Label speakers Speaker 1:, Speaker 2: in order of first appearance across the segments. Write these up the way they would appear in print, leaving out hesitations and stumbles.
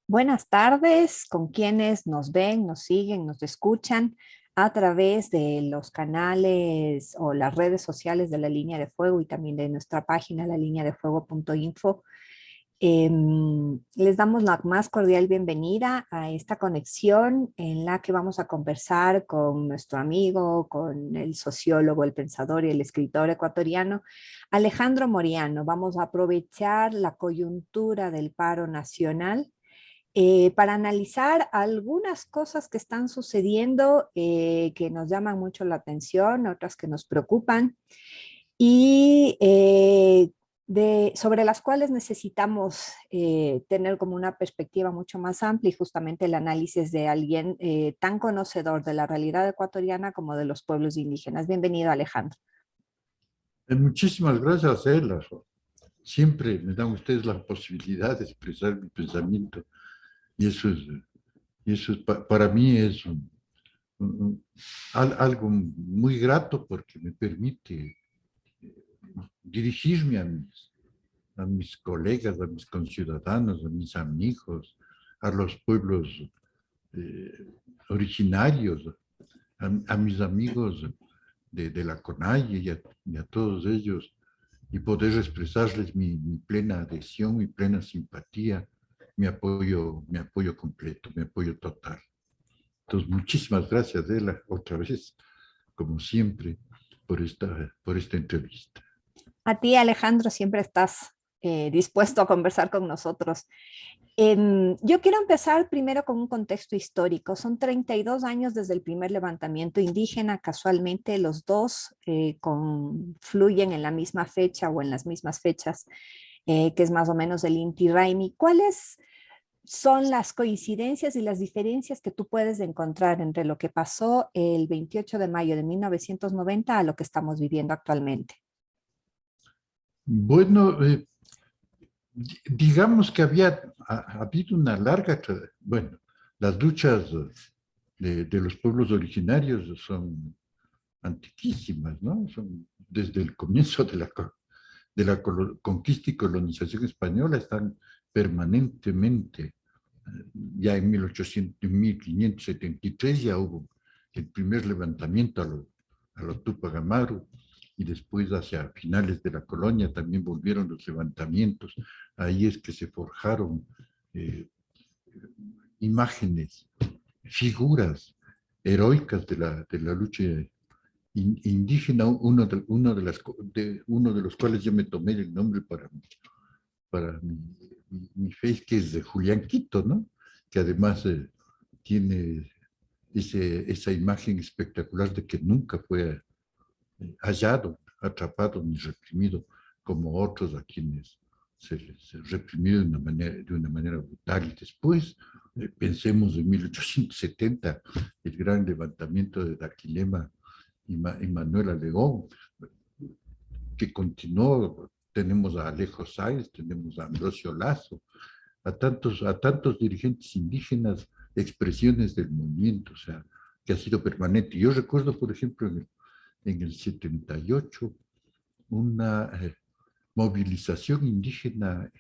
Speaker 1: Buenas tardes con quienes nos ven, nos siguen, nos escuchan a través de los canales o las redes sociales de la Línea de Fuego y también de nuestra página, la lineadefuego.info. Les damos la más cordial bienvenida a esta conexión en la que vamos a conversar con nuestro amigo, con el sociólogo, el pensador y el escritor ecuatoriano Alejandro Moriano. Vamos a aprovechar la coyuntura del paro nacional para analizar algunas cosas que están sucediendo que nos llaman mucho la atención, otras que nos preocupan y sobre las cuales necesitamos tener como una perspectiva mucho más amplia y justamente el análisis de alguien tan conocedor de la realidad ecuatoriana como de los pueblos indígenas. Bienvenido, Alejandro.
Speaker 2: Muchísimas gracias, Ela. Siempre me dan ustedes la posibilidad de expresar mi pensamiento y para mí es algo muy grato porque me permite dirigirme a mis colegas, a mis conciudadanos, a mis amigos, a los pueblos originarios, a mis amigos de la CONAIE y a todos ellos, y poder expresarles mi plena adhesión, mi plena simpatía, mi apoyo completo, mi apoyo total. Entonces, muchísimas gracias, Ela, otra vez, como siempre, por esta entrevista.
Speaker 1: A ti, Alejandro, siempre estás dispuesto a conversar con nosotros. Yo quiero empezar primero con un contexto histórico. Son 32 años desde el primer levantamiento indígena. Casualmente los dos confluyen en la misma fecha o en las mismas fechas, que es más o menos el Inti Raymi. ¿Cuáles son las coincidencias y las diferencias que tú puedes encontrar entre lo que pasó el 28 de mayo de 1990 a lo que estamos viviendo actualmente?
Speaker 2: Bueno, digamos que ha habido una larga, bueno, las luchas de los pueblos originarios son antiquísimas, ¿no? Son desde el comienzo de la conquista y colonización española, están permanentemente. Ya en 1573 ya hubo el primer levantamiento a lo Túpac Amaru, y después hacia finales de la colonia también volvieron los levantamientos. Ahí es que se forjaron imágenes, figuras heroicas de la lucha indígena, uno de los cuales yo me tomé el nombre para mi face, que es de Julián Quito, ¿no? Que además tiene esa imagen espectacular de que nunca fue hallado, atrapado ni reprimido como otros a quienes se les reprimió de una manera brutal. Y después, pensemos en 1870, el gran levantamiento de Daquilema y Manuel Alegón, que continuó. Tenemos a Alejo Sáenz, tenemos a Ambrosio Lazo, a tantos dirigentes indígenas, expresiones del movimiento, o sea, que ha sido permanente. Yo recuerdo, por ejemplo, en el 78, una movilización indígena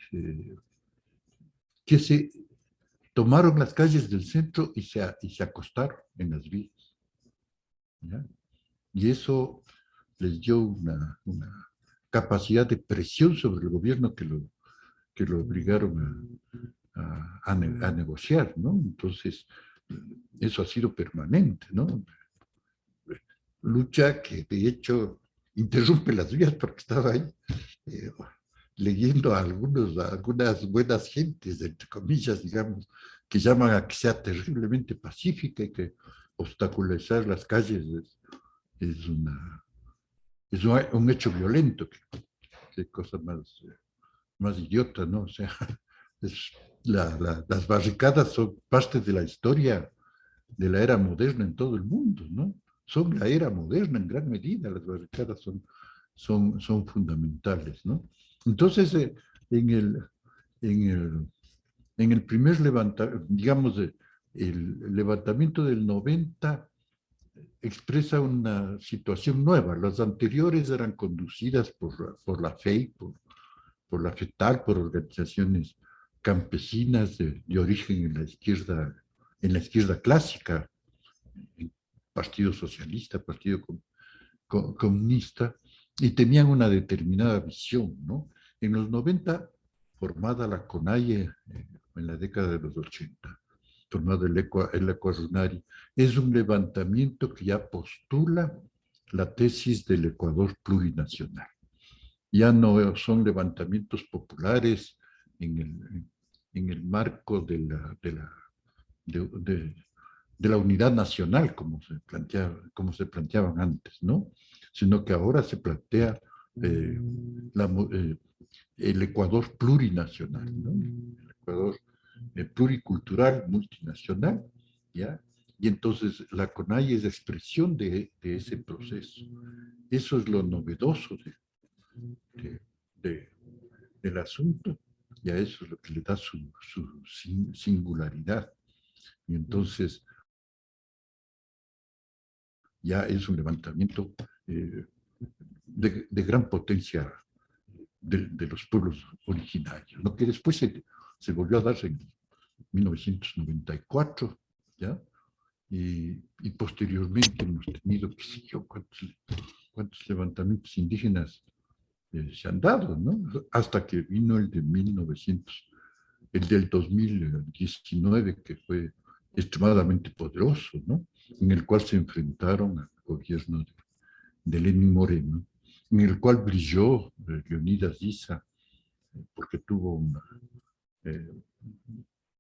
Speaker 2: que se tomaron las calles del centro y se acostaron en las vías, ¿ya? Y eso les dio una capacidad de presión sobre el gobierno que lo obligaron a negociar, ¿no? Entonces, eso ha sido permanente, ¿no? Lucha que de hecho interrumpe las vías porque estaba ahí eh, leyendo a algunas buenas gentes, entre comillas, digamos, que llaman a que sea terriblemente pacífica y que obstaculizar las calles es un hecho violento. Qué cosa más idiota, ¿no? O sea, es, las barricadas son parte de la historia de la era moderna en todo el mundo, ¿no? Son la era moderna en gran medida, las barricadas son fundamentales, ¿no? Entonces, en el, en el, en el primer levantamiento, digamos, el levantamiento del 90, expresa una situación nueva. Las anteriores eran conducidas por la FEI, por la FETAL, por organizaciones campesinas de origen en la izquierda clásica, el Partido Socialista, Partido Comunista, y tenían una determinada visión, ¿no? En los 90, formada la CONAIE, en la década de los 80, formado el Ecuarunari, es un levantamiento que ya postula la tesis del Ecuador plurinacional. Ya no son levantamientos populares en el marco de la unidad nacional, como se planteaban antes, ¿no? Sino que ahora se plantea eh, la, eh, el Ecuador plurinacional, ¿no? El Ecuador pluricultural, multinacional, ¿ya? Y entonces la CONAIE es expresión de ese proceso. Eso es lo novedoso de, de, del asunto, y a eso es lo que le da su singularidad. Y entonces ya es un levantamiento de gran potencia de los pueblos originarios, lo que después se volvió a dar en 1994, ¿ya? Y posteriormente hemos tenido, qué sé yo, cuántos levantamientos indígenas se han dado, ¿no? Hasta que vino el del 2019, que fue extremadamente poderoso, ¿no? En el cual se enfrentaron al gobierno de Lenín Moreno, en el cual brilló Leonidas Issa, porque tuvo un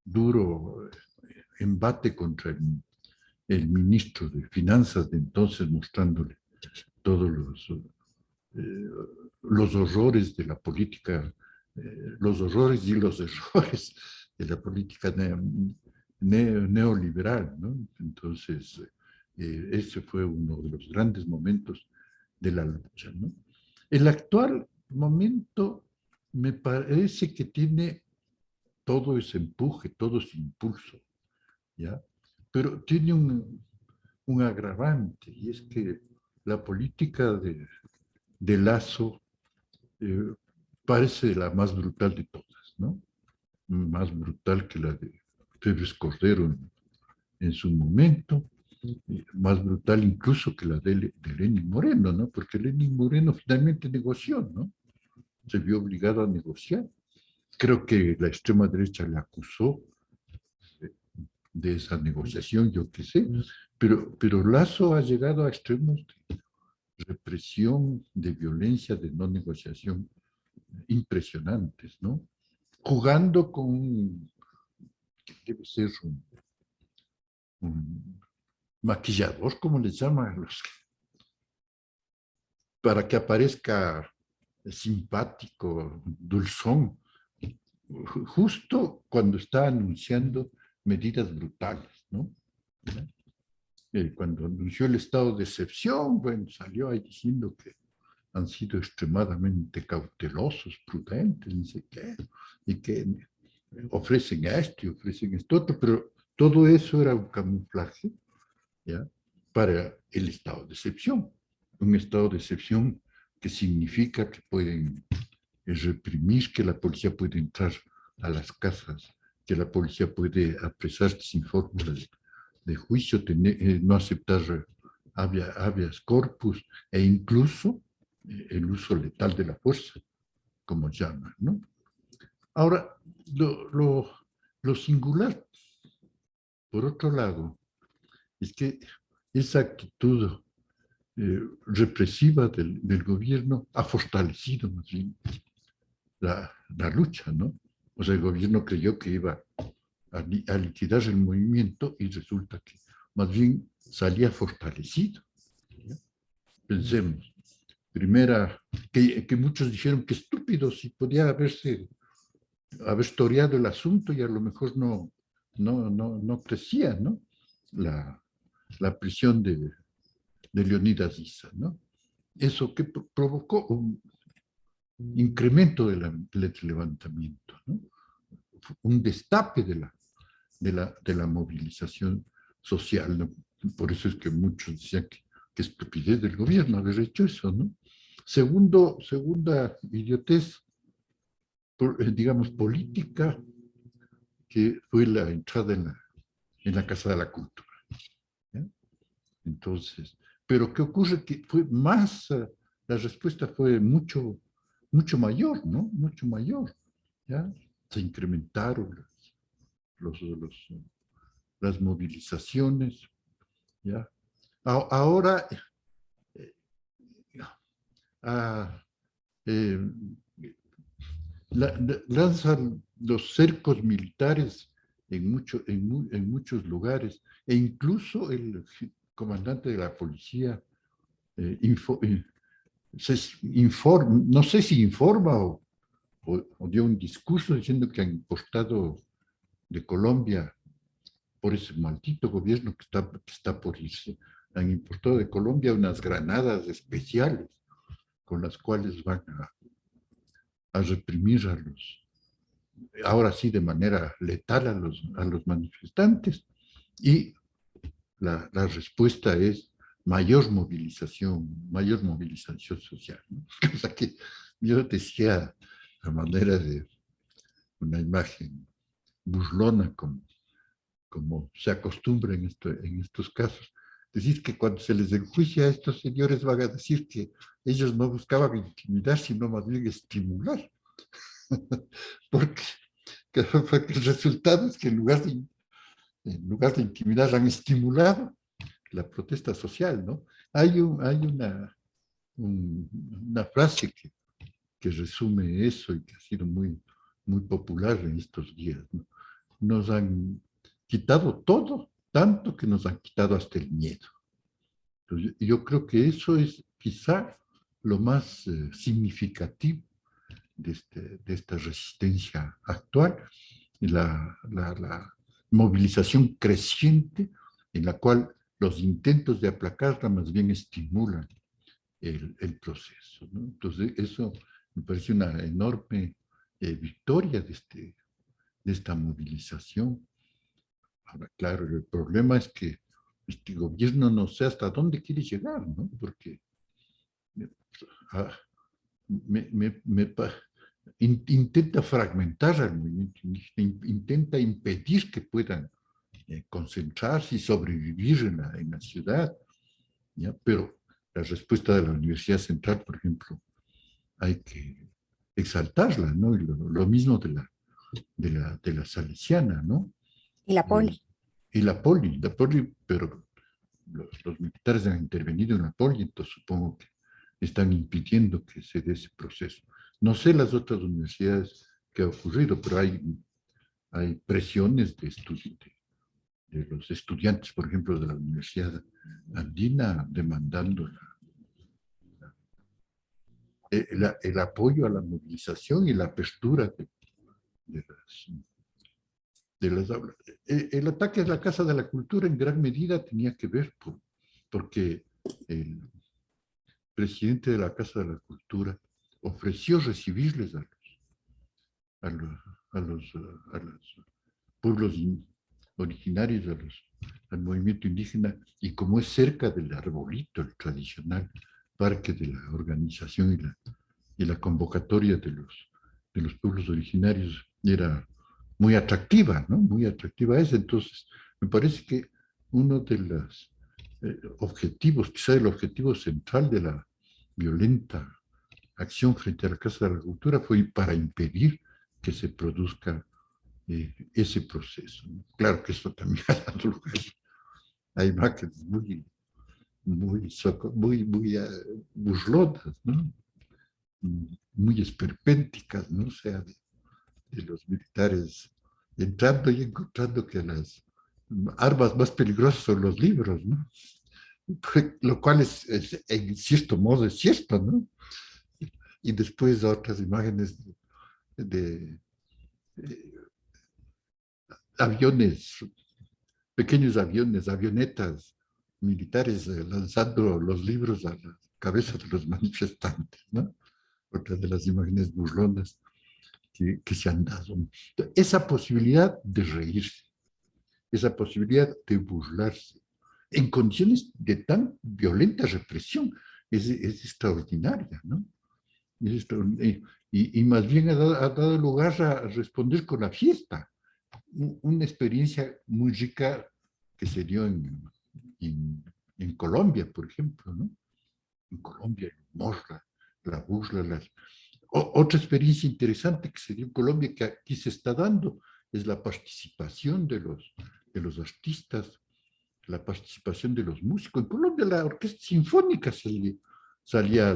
Speaker 2: duro embate contra el ministro de Finanzas de entonces, mostrándole todos los horrores de la política, los horrores y los errores de la política neoliberal, ¿no? Entonces, ese fue uno de los grandes momentos de la lucha, ¿no? El actual momento me parece que tiene todo ese empuje, todo ese impulso, ¿ya? Pero tiene un agravante, y es que la política de Lazo eh, parece la más brutal de todas, ¿no? Más brutal que la de Febres Cordero en su momento, más brutal incluso que la de Lenín Moreno, ¿no? Porque Lenín Moreno finalmente negoció, ¿no? Se vio obligado a negociar. Creo que la extrema derecha le acusó de esa negociación, yo qué sé, pero Lazo ha llegado a extremos de represión, de violencia, de no negociación impresionantes, ¿no? Jugando con, debe ser un maquillador, como les llaman, para que aparezca simpático, dulzón, justo cuando está anunciando medidas brutales, ¿no? Cuando anunció el estado de excepción, bueno, salió ahí diciendo que han sido extremadamente cautelosos, prudentes, no sé qué, y que ofrecen esto y ofrecen esto otro, pero todo eso era un camuflaje, ¿ya? Para el estado de excepción. Un estado de excepción que significa que pueden reprimir, que la policía puede entrar a las casas, que la policía puede apresarte sin fórmula de juicio, no aceptar habeas corpus e incluso el uso letal de la fuerza, como llaman, ¿no? Ahora, lo singular, por otro lado, es que esa actitud represiva del gobierno ha fortalecido más bien la lucha, ¿no? O sea, el gobierno creyó que iba a liquidar el movimiento y resulta que más bien salía fortalecido, ¿ya? Pensemos, primera, que muchos dijeron que estúpido si podía haber toreado el asunto y a lo mejor no crecía, ¿no? La prisión de Leonidas Issa, ¿no? Eso que provocó un incremento del levantamiento, ¿no? Un destape de la movilización social, ¿no? Por eso es que muchos decían que estupidez del gobierno haber hecho eso, ¿no? Segunda idiotez, digamos, política, que fue la entrada en la Casa de la Cultura. ¿Ya? Entonces, pero ¿qué ocurre? Que fue más, la respuesta fue mucho mayor, ¿no? Mucho mayor, ¿ya? Se incrementaron las movilizaciones, ¿ya? Ahora, ah, eh, lanzan los cercos militares en muchos lugares, e incluso el comandante de la policía informa, no sé si informa o dio un discurso diciendo que han importado de Colombia, por ese maldito gobierno que está por irse, han importado de Colombia unas granadas especiales con las cuales van a reprimir ahora sí de manera letal a los manifestantes. Y la respuesta es mayor movilización social, ¿no? Cosa que yo decía a manera de una imagen burlona, como se acostumbra en estos casos. Decir que cuando se les enjuicia a estos señores van a decir que ellos no buscaban intimidar, sino más bien estimular. Porque el resultado es que en lugar de intimidar han estimulado la protesta social, ¿no? Hay una frase que resume eso y que ha sido muy popular en estos días, ¿no? Nos han quitado todo, tanto que nos han quitado hasta el miedo. Entonces, yo creo que eso es quizá lo más significativo de esta resistencia actual, la movilización creciente en la cual los intentos de aplacarla más bien estimulan el proceso, ¿no? Entonces, eso me parece una enorme victoria de esta movilización. Ahora, claro, el problema es que este gobierno no sé hasta dónde quiere llegar, ¿no? Porque ah, me, me, me, intenta fragmentar al movimiento indígena, intenta impedir que puedan concentrarse y sobrevivir en la ciudad, ¿ya? Pero la respuesta de la Universidad Central, por ejemplo, hay que exaltarla, ¿no? Y lo mismo de la Salesiana, ¿no?
Speaker 1: Y la poli.
Speaker 2: Y la poli, pero los militares han intervenido en la poli, entonces supongo que están impidiendo que se dé ese proceso. No sé las otras universidades que ha ocurrido, pero hay presiones de los estudiantes, por ejemplo, de la Universidad Andina, demandando el apoyo a la movilización y la apertura de las aulas. El ataque a la Casa de la Cultura en gran medida tenía que ver porque el presidente de la Casa de la Cultura ofreció recibirles a los, a los, a los pueblos originarios, al movimiento indígena, y como es cerca del arbolito, el tradicional parque de la organización y la convocatoria de los pueblos originarios era muy atractiva, ¿no? Muy atractiva es. Entonces, me parece que uno de los objetivos, quizá el objetivo central de la violenta acción frente a la Casa de la Cultura fue para impedir que se produzca ese proceso, ¿no? Claro que eso también ha dado lugar a imágenes muy burlonas, ¿no? Muy esperpénticas, ¿no? O sea, de los militares entrando y encontrando que las armas más peligrosas son los libros, ¿no? Lo cual en cierto modo es cierto, ¿no? Y después otras imágenes de aviones, pequeños aviones, avionetas militares lanzando los libros a la cabeza de los manifestantes, ¿no? Otra de las imágenes burlonas que se han dado. Esa posibilidad de reírse, esa posibilidad de burlarse, en condiciones de tan violenta represión, es extraordinaria, ¿no? Y más bien ha dado lugar a responder con la fiesta. Una experiencia muy rica que se dio en Colombia, por ejemplo, ¿no? En Colombia, el humor, la burla, otra experiencia interesante que se dio en Colombia, que aquí se está dando, es la participación de los artistas, la participación de los músicos. En Colombia la orquesta sinfónica salía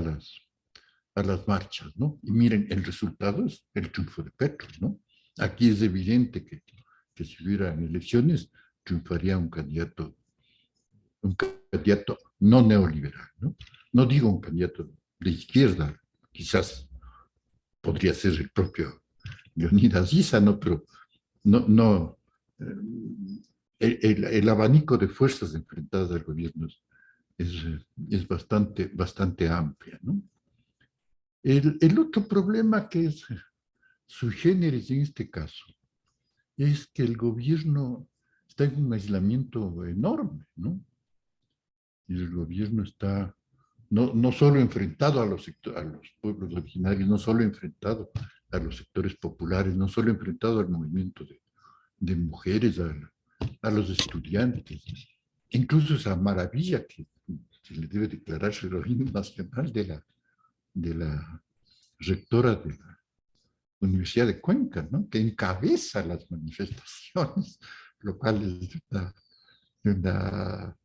Speaker 2: a las marchas, ¿no? Y miren, el resultado es el triunfo de Petro, ¿no? Aquí es evidente que si hubieran elecciones, triunfaría un candidato no neoliberal, ¿no? No digo un candidato de izquierda, quizás podría ser el propio Leonidas Issa, ¿no? Pero no el abanico de fuerzas enfrentadas al gobierno es bastante amplia, ¿no? El otro problema que es sui generis en este caso es que el gobierno está en un aislamiento enorme, ¿no? Y el gobierno está no solo enfrentado a los pueblos originarios, no solo enfrentado a los sectores populares, no solo enfrentado al movimiento de mujeres, a los estudiantes, incluso esa maravilla que se le debe declararse el himno nacional de la rectora de la Universidad de Cuenca, ¿no? Que encabeza las manifestaciones, lo cual es una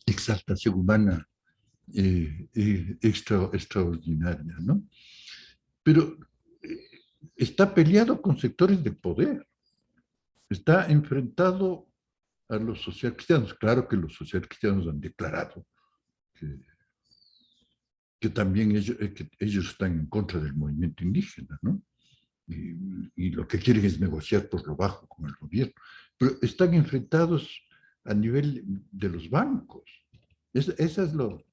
Speaker 2: exaltación humana extraordinaria, ¿no? Pero está peleado con sectores de poder, está enfrentado a los socialcristianos. Claro que los socialcristianos han declarado que, que también que ellos están en contra del movimiento indígena, ¿no? Y lo que quieren es negociar por lo bajo con el gobierno. Pero están enfrentados a nivel de los bancos. Esa es lo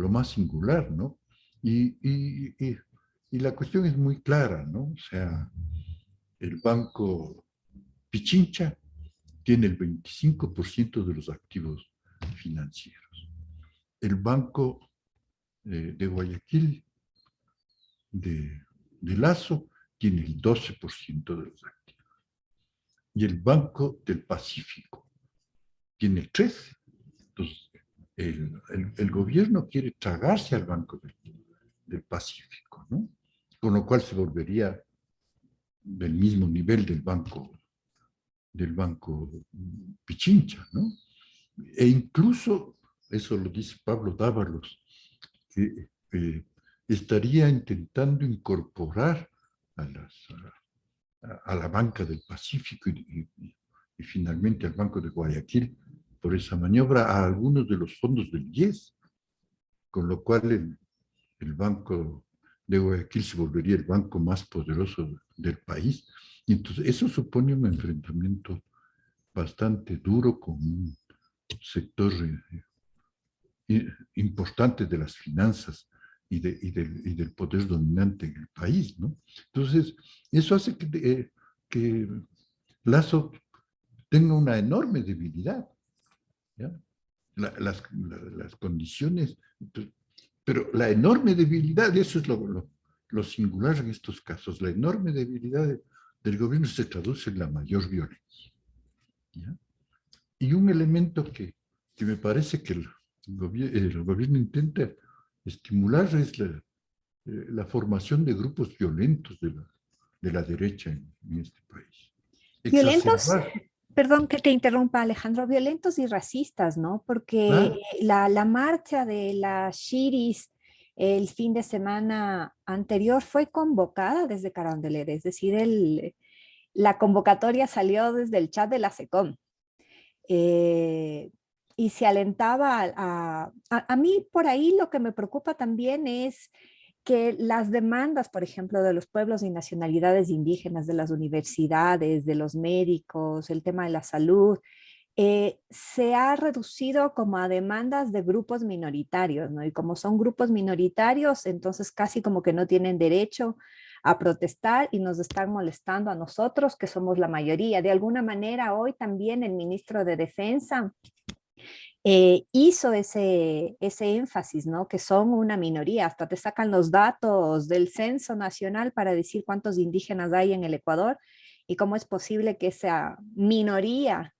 Speaker 2: más singular, ¿no? Y la cuestión es muy clara, ¿no? O sea, el banco Pichincha tiene el 25% de los activos financieros. El banco de Guayaquil, de Lazo, tiene el 12% de los activos. Y el Banco del Pacífico tiene el 13%. Entonces, el gobierno quiere tragarse al Banco del Pacífico, ¿no? Con lo cual se volvería del mismo nivel del banco Pichincha, ¿no? E incluso, eso lo dice Pablo Dávalos, que estaría intentando incorporar a, a la banca del Pacífico y finalmente al Banco de Guayaquil por esa maniobra a algunos de los fondos del IES, con lo cual el Banco de Guayaquil se volvería el banco más poderoso del país. Y entonces eso supone un enfrentamiento bastante duro con un sector importante de las finanzas y del poder dominante en el país, ¿no? Entonces, eso hace que Lazo tenga una enorme debilidad, ¿ya? Las condiciones, pero la enorme debilidad, eso es lo singular en estos casos, la enorme debilidad del gobierno se traduce en la mayor violencia, ¿ya? Y un elemento que me parece que el gobierno intenta estimular es la formación de grupos violentos de la derecha en este país.
Speaker 1: Violentos,
Speaker 2: Exacerbar,
Speaker 1: perdón que te interrumpa, Alejandro, violentos y racistas, ¿no? Porque
Speaker 2: ¿ah?
Speaker 1: la marcha de las Shiris el fin de semana anterior fue convocada desde Carondelet, es decir, la convocatoria salió desde el chat de la SECOM. eh, y se alentaba a mí por ahí lo que me preocupa también es que las demandas, por ejemplo, de los pueblos y nacionalidades indígenas, de las universidades, de los médicos, el tema de la salud, se ha reducido como a demandas de grupos minoritarios, ¿no? Y como son grupos minoritarios, entonces casi como que no tienen derecho a protestar y nos están molestando a nosotros, que somos la mayoría. De alguna manera, hoy también el ministro de Defensa hizo ese énfasis, ¿no? Que son una minoría, hasta te sacan los datos del censo nacional para decir cuántos indígenas hay en el Ecuador y cómo es posible que esa minoría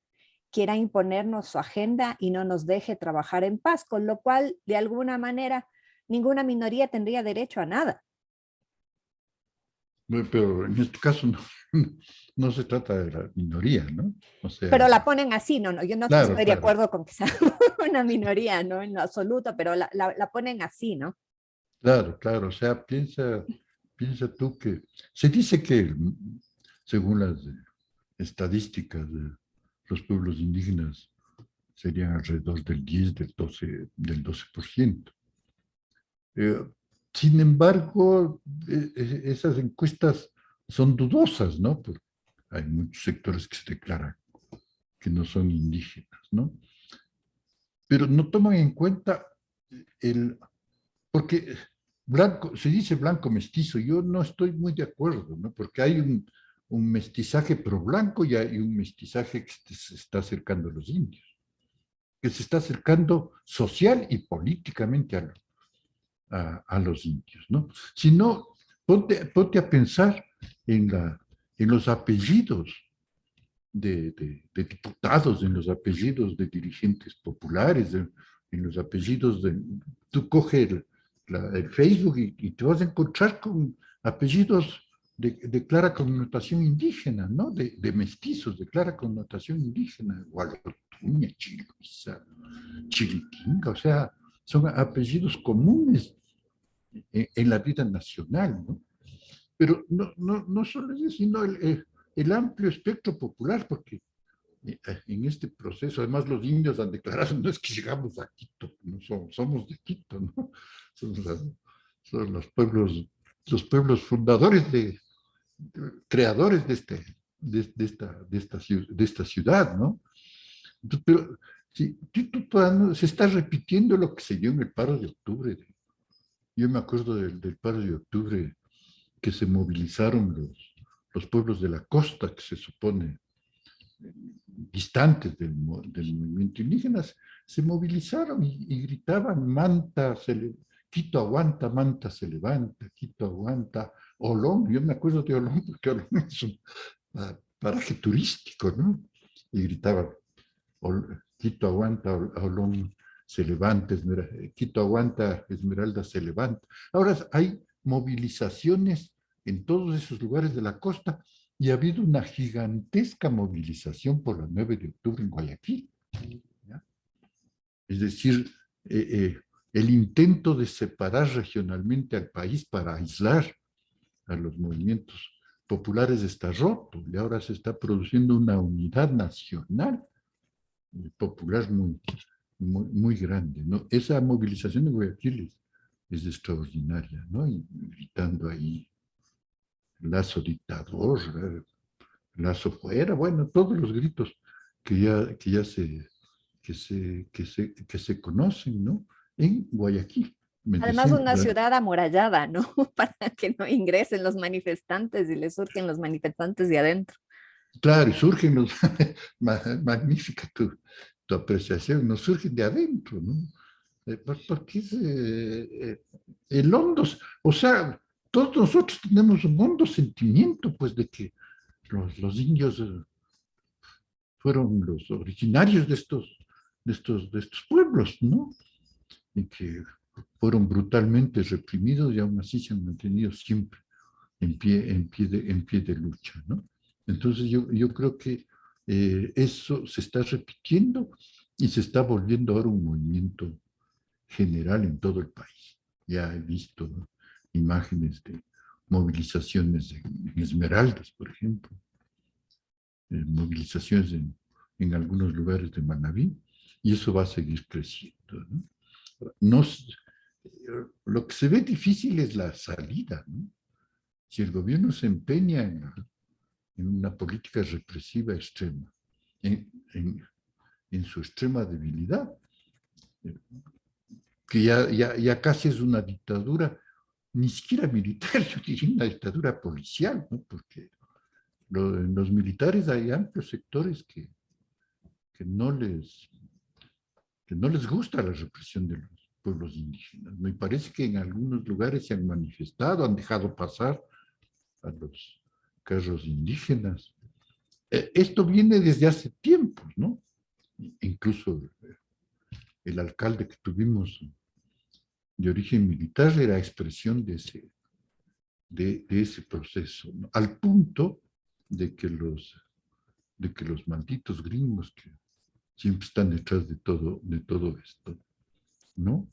Speaker 1: quiera imponernos su agenda y no nos deje trabajar en paz, con lo cual, de alguna manera, ninguna minoría tendría derecho a nada.
Speaker 2: Bueno, pero en este caso no, no se trata de la minoría, ¿no? O
Speaker 1: Pero
Speaker 2: sea,
Speaker 1: la ponen así, no, no, yo no
Speaker 2: claro,
Speaker 1: estoy de
Speaker 2: claro,
Speaker 1: acuerdo con que sea una minoría, ¿no? En lo absoluto, pero la ponen así, ¿no?
Speaker 2: claro, claro. O sea, piensa tú que se dice que, según las estadísticas de los pueblos indígenas, serían alrededor del 10, del 12%. Eh, Sin embargo, esas encuestas son dudosas, ¿no? Porque hay muchos sectores que se declaran que no son indígenas, ¿no? Pero no toman en cuenta el, porque blanco, se dice blanco mestizo, yo no estoy muy de acuerdo, ¿no? Porque hay un mestizaje pro blanco y hay un mestizaje que se está acercando a los indios, que se está acercando social y políticamente a los indios, ¿no? Si no, ponte a pensar en, en los apellidos de diputados, en los apellidos de dirigentes populares, en los apellidos de... Tú coges el Facebook y te vas a encontrar con apellidos de clara connotación indígena, ¿no? De mestizos, de clara connotación indígena, Gualotuña, Chiluisa, Chiliquinga, o sea, son apellidos comunes en la vida nacional, ¿no? Pero no solo eso, sino el amplio espectro popular, porque en este proceso, además los indios han declarado, no es que llegamos a Quito, no somos de Quito, ¿no? Somos, son los pueblos fundadores creadores de esta ciudad, ¿no? Entonces, pero si, se está repitiendo lo que se dio en el paro de octubre. Yo me acuerdo del paro de octubre que se movilizaron los pueblos de la costa, que se supone distantes del movimiento indígena, se movilizaron y gritaban, Quito aguanta, Manta se levanta, Quito aguanta, Olón, yo me acuerdo de Olón porque Olón es un paraje turístico, ¿no? Y gritaban, Quito aguanta, Olón se levanta, Quito aguanta, Esmeralda se levanta. Ahora hay movilizaciones en todos esos lugares de la costa y ha habido una gigantesca movilización por la 9 de octubre en Guayaquil. ¿Ya? Es decir, eh, eh, el intento de separar regionalmente al país para aislar a los movimientos populares está roto y ahora se está produciendo una unidad nacional popular muy grande, ¿no? Esa movilización de Guayaquil es extraordinaria, ¿no? Y gritando ahí, Lazo dictador, Lazo fuera, bueno, todos los gritos que ya se conocen, ¿no? En Guayaquil, me
Speaker 1: Además,
Speaker 2: dicen,
Speaker 1: una ciudad amurallada, ¿no? Para que no ingresen los manifestantes y les surgen los manifestantes de adentro.
Speaker 2: claro, y surgen los, magnífica tu apreciación, nos surgen de adentro, ¿no? Porque es el hondo, o sea, todos nosotros tenemos un hondo sentimiento, pues, de que los indios fueron los originarios de estos pueblos, ¿no? Y que fueron brutalmente reprimidos y aún así se han mantenido siempre en pie de lucha, ¿no? Entonces yo creo que eso se está repitiendo y se está volviendo ahora un movimiento general en todo el país. Ya he visto, ¿no?, imágenes de movilizaciones en Esmeraldas, por ejemplo, movilizaciones en algunos lugares de Manabí, y eso va a seguir creciendo, ¿no? No, lo que se ve difícil es la salida, ¿no? Si el gobierno se empeña en una política represiva extrema, en, en, en su extrema debilidad, eh, que ya casi es una dictadura, ni siquiera militar, yo diría una dictadura policial, ¿no? Porque en los militares hay amplios sectores que no les, que no les gusta la represión de los pueblos indígenas. Me parece que en algunos lugares se han manifestado, han dejado pasar a los carros indígenas. Esto viene desde hace tiempo, ¿no? Incluso el alcalde que tuvimos de origen militar era expresión de ese proceso, ¿no? Al punto de que los malditos gringos que siempre están detrás de todo esto, ¿no?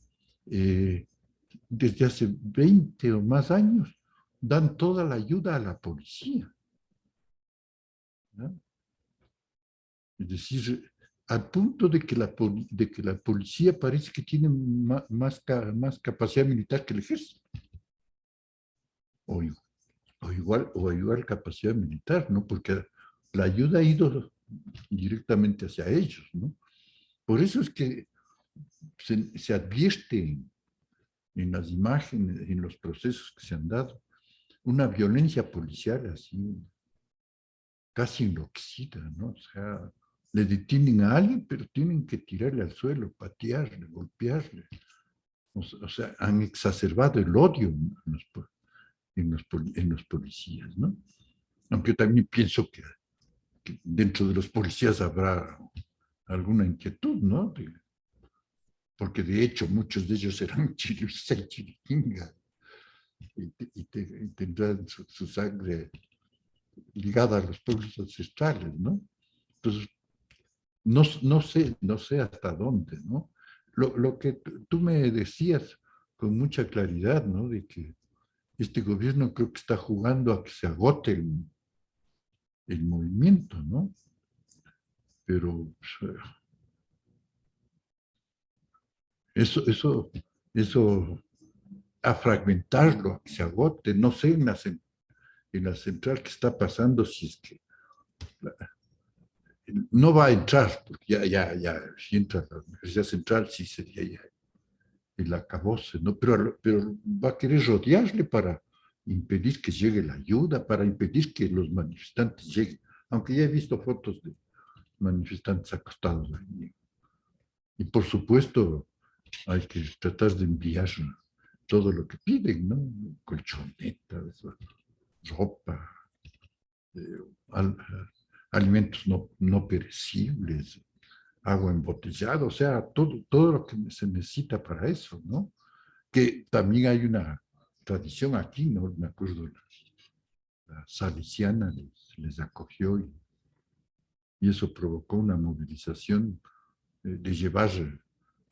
Speaker 2: Desde hace 20 o más años dan toda la ayuda a la policía, ¿no? Es decir, al punto de que la policía parece que tiene más capacidad militar que el ejército, o, o igual capacidad militar, ¿no? Porque la ayuda ha ido directamente hacia ellos, ¿no? Por eso es que se advierte en las imágenes, en los procesos que se han dado, una violencia policial así, casi enloquecida, ¿no? O sea, le detienen a alguien, pero tienen que tirarle al suelo, patearle, golpearle. O sea, han exacerbado el odio en los policías, ¿no? Aunque también pienso que dentro de los policías habrá alguna inquietud, ¿no? Porque de hecho muchos de ellos eran chiricsa y chiriquinga y tendrán su sangre ligada a los pueblos ancestrales, ¿no? Entonces, no sé hasta dónde, ¿no? Lo que tú me decías con mucha claridad, ¿no? De que este gobierno creo que está jugando a que se agote el movimiento, ¿no? Pero pues, eso a fragmentarlo, a que se agote, no sé en la central qué está pasando, si es que no va a entrar, porque si entra la Universidad Central, sí sería ya el acabose, ¿no? Pero va a querer rodearle para impedir que llegue la ayuda, para impedir que los manifestantes lleguen, aunque ya he visto fotos de manifestantes acostados ahí. Y por supuesto, hay que tratar de enviar todo lo que piden, ¿no? Colchonetas, ropa, eh, al, alimentos no perecibles, agua embotellada, o sea, todo lo que se necesita para eso, ¿no? Que también hay una tradición aquí, ¿no? Me acuerdo, la salesiana les acogió y eso provocó una movilización de llevar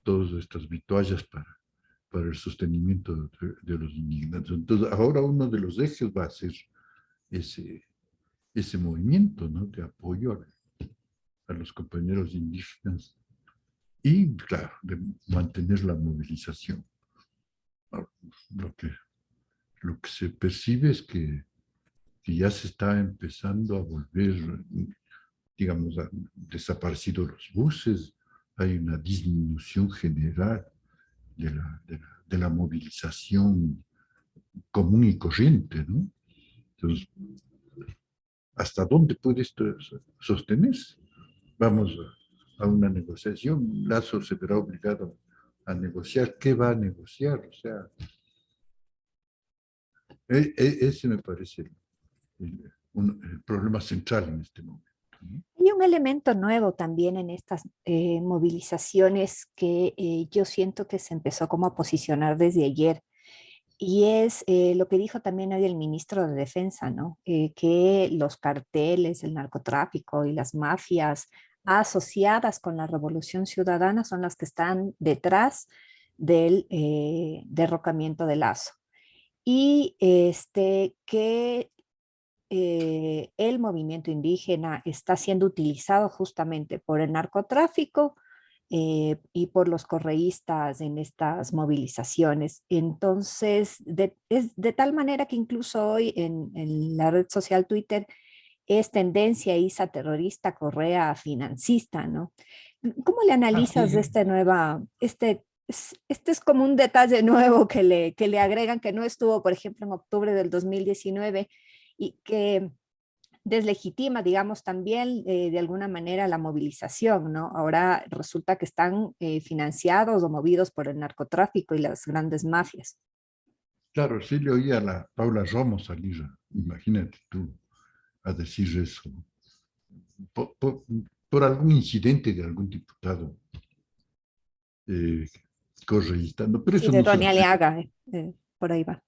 Speaker 2: todas estas vituallas para el sostenimiento de los indígenas. Entonces, ahora uno de los ejes va a ser ese, ese movimiento, ¿no? De apoyo a los compañeros indígenas y, claro, de mantener la movilización. Lo que, lo que se percibe es que ya se está empezando a volver, digamos, han desaparecido los buses, hay una disminución general de la movilización común y corriente, ¿no? Entonces, ¿hasta dónde puede esto sostenerse? Vamos a una negociación, Lazo se verá obligado a negociar. ¿Qué va a negociar? O sea, ese me parece el problema central en este momento, ¿no?
Speaker 1: Hay un elemento nuevo también en estas movilizaciones que yo siento que se empezó como a posicionar desde ayer. Y es lo que dijo también hoy el ministro de Defensa, ¿no? Que los carteles, el narcotráfico y las mafias asociadas con la Revolución Ciudadana son las que están detrás del derrocamiento de Lazo. Y que el movimiento indígena está siendo utilizado justamente por el narcotráfico y por los correístas en estas movilizaciones. Entonces, es de tal manera que incluso hoy en la red social Twitter es tendencia ISA terrorista, Correa financista, ¿no? ¿Cómo le analizas
Speaker 2: Así,
Speaker 1: este nueva, este es como un detalle nuevo que le agregan que no estuvo, por ejemplo, en octubre del 2019 y que deslegitima, digamos, también de alguna manera la movilización, ¿no? Ahora resulta que están financiados o movidos por el narcotráfico y las grandes mafias.
Speaker 2: Claro, sí le oía a la Paula Romo salir, imagínate tú, a decir eso, por, por- por algún incidente de algún diputado eh, correísta. No, pero
Speaker 1: Sí, de Ronnie Aliaga, por ahí va.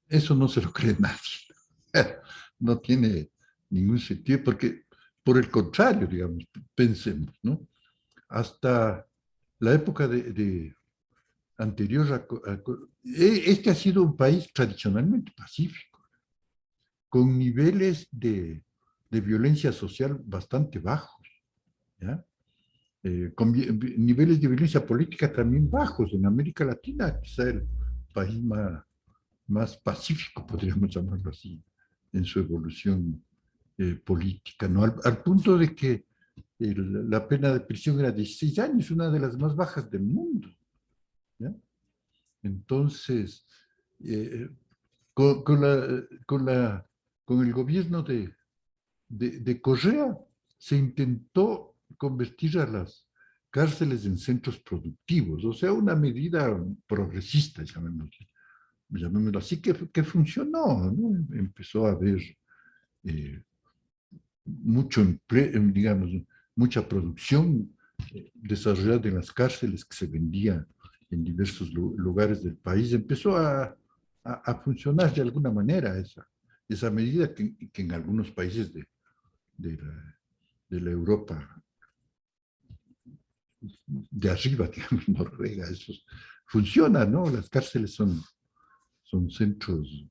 Speaker 2: eso no se lo cree nadie. No tiene ningún sentido, porque por el contrario, digamos, pensemos, ¿no? Hasta la época de anterior este ha sido un país tradicionalmente pacífico, con niveles de violencia social bastante bajos, ¿ya? Con niveles de violencia política también bajos. En América Latina, quizá el país más pacífico, podríamos llamarlo así, en su evolución política, ¿no? Al punto de que la pena de prisión era 16 años, una de las más bajas del mundo, ¿ya? Entonces, eh, con, con la, con, la, con el gobierno de Correa se intentó convertir a las cárceles en centros productivos, o sea, una medida progresista, llamémoslo así, que funcionó, ¿no? Empezó a haber eh, mucho empleo, digamos, mucha producción desarrollada en las cárceles que se vendía en diversos lugares del país. Empezó a funcionar de alguna manera esa medida que en algunos países de la Europa de arriba, digamos, Noruega, eso funciona, ¿no? Las cárceles son centros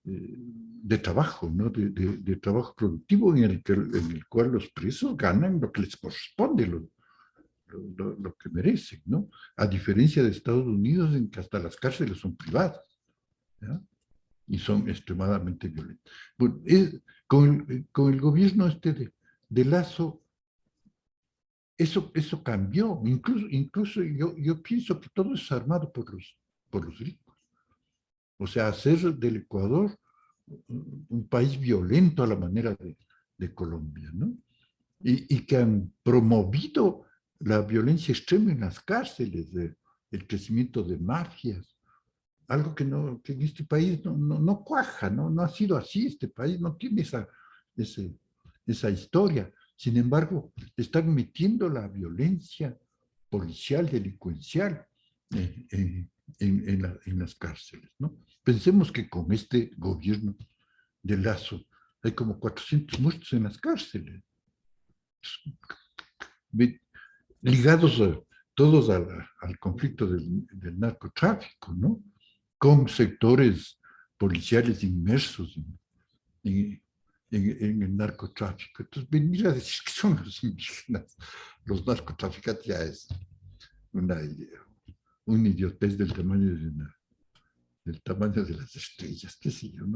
Speaker 2: de trabajo, ¿no? De trabajo productivo en el cual los presos ganan lo que les corresponde, lo que merecen, ¿no? A diferencia de Estados Unidos, en que hasta las cárceles son privadas, ¿ya? Y son extremadamente violentas. Bueno, con el gobierno de Lazo, eso cambió. Incluso yo pienso que todo es armado por los ricos. O sea, hacer del Ecuador un país violento a la manera de Colombia, ¿no? Y que han promovido la violencia extrema en las cárceles, el crecimiento de mafias, algo que en este país no cuaja, no ha sido así, este país no tiene ese, esa historia. Sin embargo, están metiendo la violencia policial, delincuencial en las cárceles, ¿no? Pensemos que con este gobierno de Lazo hay como 400 muertos en las cárceles, ligados todos al conflicto del narcotráfico, ¿no? Con sectores policiales inmersos en, en el narcotráfico. Entonces, venir a decir que son los indígenas, los narcotraficantes, ya es una, una idiotez del tamaño de las estrellas, qué sé yo,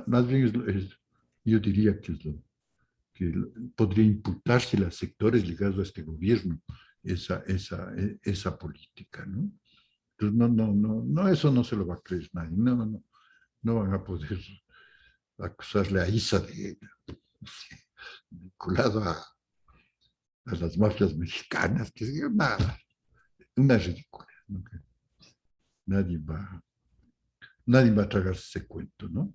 Speaker 2: más bien yo diría que es que podría imputarse a sectores ligados a este gobierno esa política, ¿no? Entonces, eso no se lo va a creer nadie, no van a poder acusarle a Isa de vinculado a las mafias mexicanas, que es una ridícula, ¿no? Nadie va, nadie va a tragarse ese cuento, ¿no?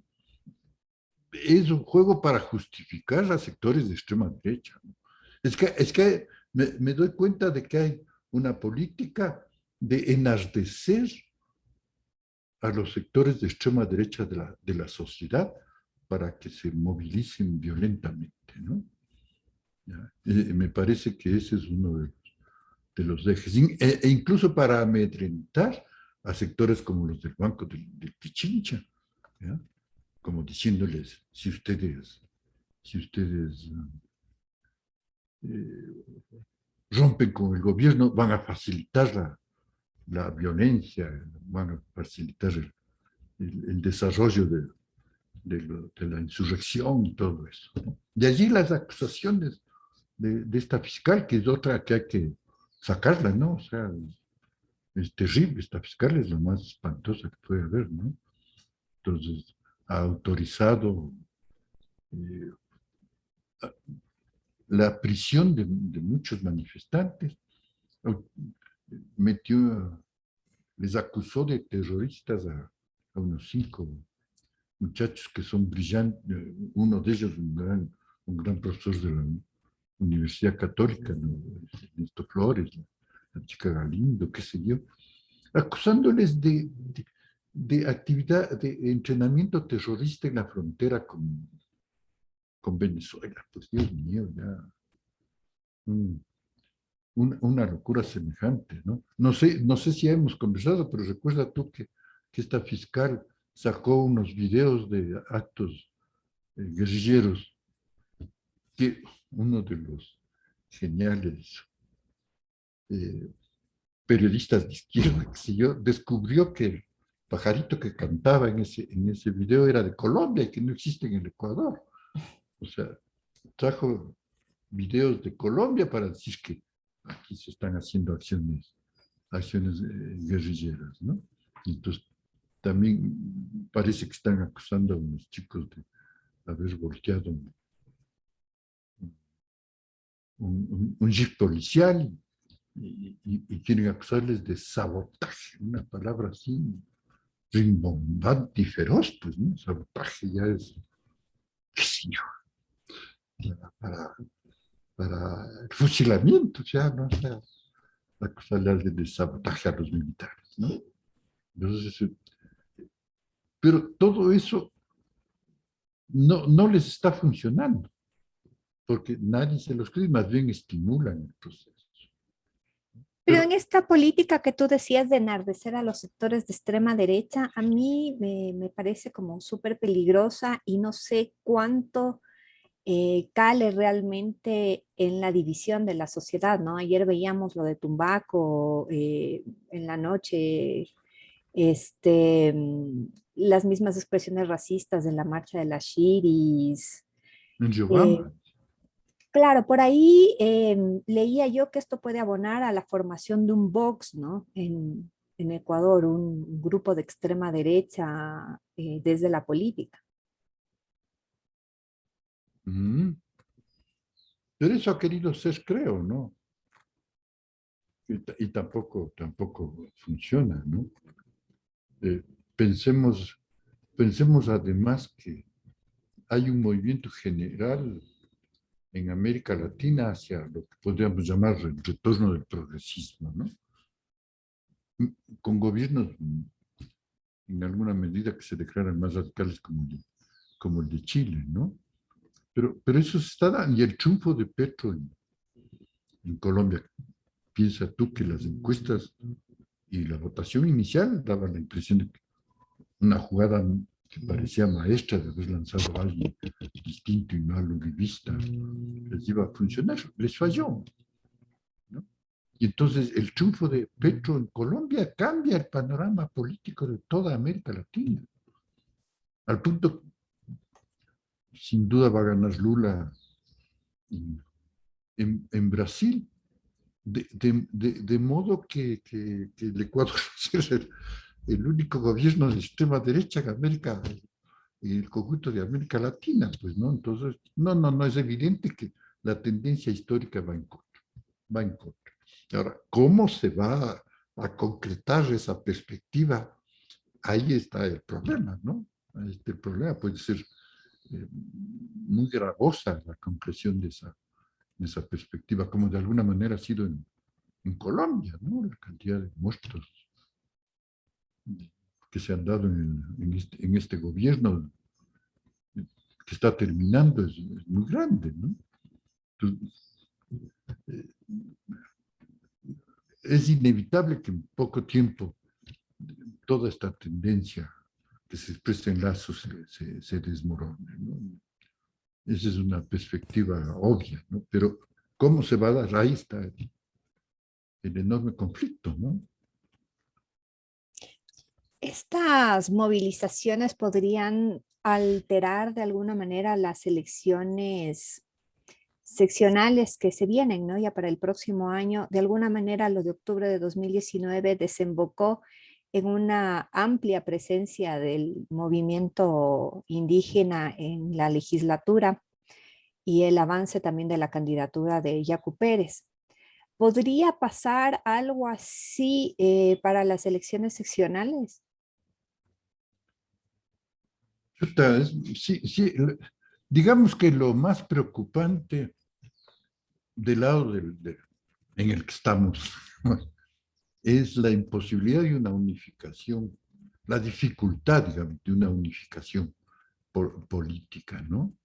Speaker 2: Es un juego para justificar a sectores de extrema derecha, ¿no? Es que me doy cuenta de que hay una política de enardecer a los sectores de extrema derecha de la sociedad para que se movilicen violentamente, ¿no? Me parece que ese es uno de los ejes, incluso para amedrentar a sectores como los del Banco del Pichincha, ¿ya? Como diciéndoles, si ustedes eh, rompen con el gobierno, van a facilitar la violencia, van a facilitar el desarrollo de la insurrección y todo eso, ¿no? De allí las acusaciones de esta fiscal, que es otra que hay que sacarla, ¿no? O sea, es terrible, esta fiscal es lo más espantosa que puede haber, ¿no? Entonces, ha autorizado eh, la prisión de muchos manifestantes, metió, les acusó de terroristas a unos 5 muchachos que son brillantes, uno de ellos un gran profesor de la Universidad Católica, ¿no? Ernesto Flores, la chica Galindo, qué sé yo, acusándoles de actividad, de entrenamiento terrorista en la frontera con Venezuela. Pues Dios mío, ya una locura semejante, ¿no? No sé si hemos conversado, pero recuerda tú que esta fiscal sacó unos videos de actos guerrilleros, que uno de los geniales eh, periodistas de izquierda, que sé yo, descubrió que el pajarito que cantaba en ese video era de Colombia y que no existe en el Ecuador. O sea, trajo videos de Colombia para decir que aquí se están haciendo acciones guerrilleras, ¿no? Entonces, también parece que están acusando a unos chicos de haber volteado un jeep policial y quieren acusarles de sabotaje, una palabra así rimbombante y feroz, pues, ¿no? Sabotaje ya es, qué sé yo, para el fusilamiento, ya, ¿no? O sea, acusarles de sabotaje a los militares, ¿no? Entonces, pero todo eso no les está funcionando, porque nadie se los cree, más bien estimulan el proceso.
Speaker 1: Pero
Speaker 2: Pero
Speaker 1: en esta política que tú decías de enardecer a los sectores de extrema derecha, a mí me parece como súper peligrosa y no sé cuánto cale realmente en la división de la sociedad, ¿no? Ayer veíamos lo de Tumbaco en la noche, las mismas expresiones racistas de la marcha de las Shiris.
Speaker 2: en
Speaker 1: eh,
Speaker 2: Riobamba,
Speaker 1: Claro, por ahí leía yo que esto puede abonar a la formación de un Vox, ¿no? En Ecuador, un grupo de extrema derecha desde la política.
Speaker 2: pero eso ha querido ser, creo, ¿no? Y tampoco funciona, ¿no? Eh, pensemos, pensemos además que hay un movimiento general en América Latina hacia lo que podríamos llamar el retorno del progresismo, ¿no? Con gobiernos en alguna medida que se declaran más radicales como el de Chile, ¿no? Pero eso se está dando, y el triunfo de Petro en Colombia, piensa tú que las encuestas y la votación inicial daban la impresión de que una jugada que parecía maestra de haber lanzado a alguien distinto y mal uribista les iba a funcionar, les falló, ¿no? Y entonces el triunfo de Petro en Colombia cambia el panorama político de toda América Latina, al punto que sin duda va a ganar Lula en Brasil, de modo que el Ecuador va a ser el único gobierno de extrema derecha en América, y el conjunto de América Latina, pues, ¿no? Entonces, no, es evidente que la tendencia histórica va en contra, va en contra. Ahora, ¿cómo se va a concretar esa perspectiva? Ahí está el problema, ¿no? Ahí está el problema, puede ser muy gravosa la concreción de esa perspectiva, como de alguna manera ha sido en Colombia, ¿no? La cantidad de muertos que se han dado en este gobierno que está terminando es muy grande, ¿no? Entonces, eh, es inevitable que en poco tiempo toda esta tendencia que se expresa en lazos se desmorone, ¿no? Esa es una perspectiva obvia, ¿no? Pero ¿cómo se va a dar? Ahí está el enorme conflicto, ¿no?
Speaker 1: Estas movilizaciones podrían alterar de alguna manera las elecciones seccionales que se vienen, ¿no? Ya para el próximo año, de alguna manera lo de octubre de 2019 desembocó en una amplia presencia del movimiento indígena en la legislatura y el avance también de la candidatura de Yacu Pérez. ¿Podría pasar algo así para las elecciones seccionales?
Speaker 2: Chuta, sí, sí, digamos que lo más preocupante del lado en el que estamos es la imposibilidad de una unificación, la dificultad, digamos, de una unificación política, ¿no?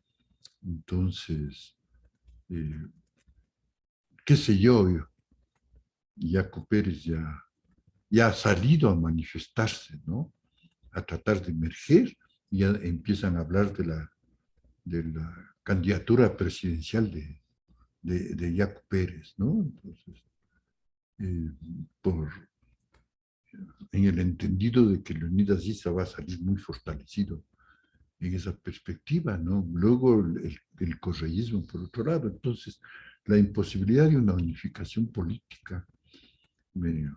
Speaker 2: Entonces, eh, qué sé yo, Jaco Pérez ya ha salido a manifestarse, ¿no? A tratar de emerger, y ya empiezan a hablar de la candidatura presidencial de Jaco Pérez, ¿no? Entonces, eh, por, en el entendido de que Leonidas Issa va a salir muy fortalecido en esa perspectiva, ¿no? Luego el correísmo, por otro lado. Entonces, la imposibilidad de una unificación política me,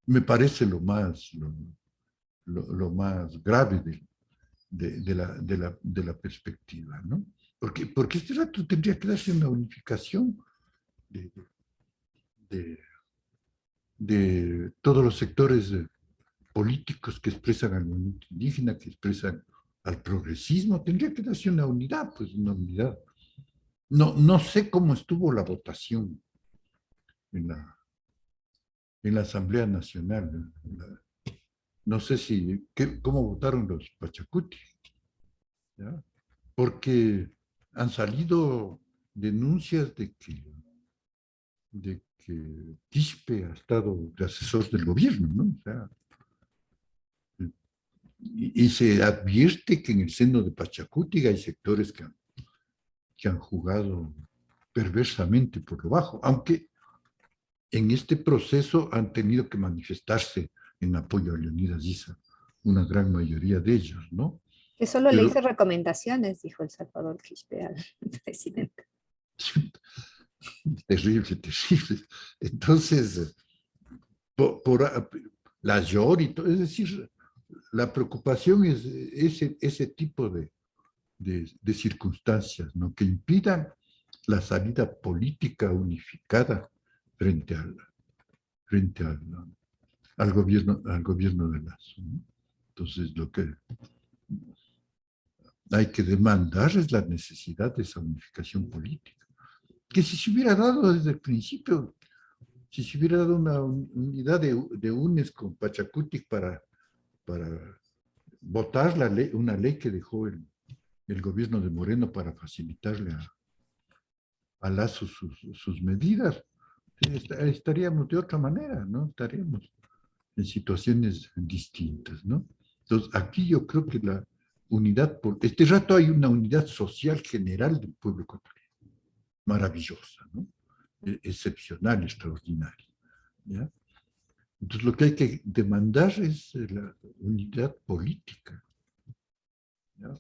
Speaker 2: me parece lo más grave de la perspectiva, ¿no? Porque este rato tendría que darse una unificación de, de, de todos los sectores políticos que expresan al movimiento indígena, que expresan al progresismo, tendría que darse una unidad, pues una unidad. No sé cómo estuvo la votación en la Asamblea Nacional. No sé cómo votaron los Pachacuti, ¿ya? Porque han salido denuncias de que Quispe ha estado de asesor del gobierno, ¿no? O sea, y se advierte que en el seno de Pachacuti hay sectores que han jugado perversamente por lo bajo, aunque en este proceso han tenido que manifestarse en apoyo a Leonidas Issa, una gran mayoría de ellos, ¿no?
Speaker 1: Que solo le hice
Speaker 2: Pero
Speaker 1: recomendaciones, dijo el Salvador Quispe al presidente.
Speaker 2: terrible, terrible. Entonces, por la llor y todo, es decir, la preocupación es ese tipo de circunstancias, ¿no? Que impidan la salida política unificada frente frente al gobierno de Lazo, ¿no? Entonces, lo que hay que demandar es la necesidad de esa unificación política, que si se hubiera dado desde el principio, si se hubiera dado una unidad de UNES con Pachacuti para votar una ley que dejó el gobierno de Moreno para facilitarle a Lazo sus medidas, estaríamos de otra manera, ¿no? Estaríamos en situaciones distintas, ¿no? Entonces, aquí yo creo que la unidad, por este rato hay una unidad social general del pueblo ecuatoriano, maravillosa, ¿no? Excepcional, extraordinaria, ¿ya? Entonces, lo que hay que demandar es la unidad política, ¿ya?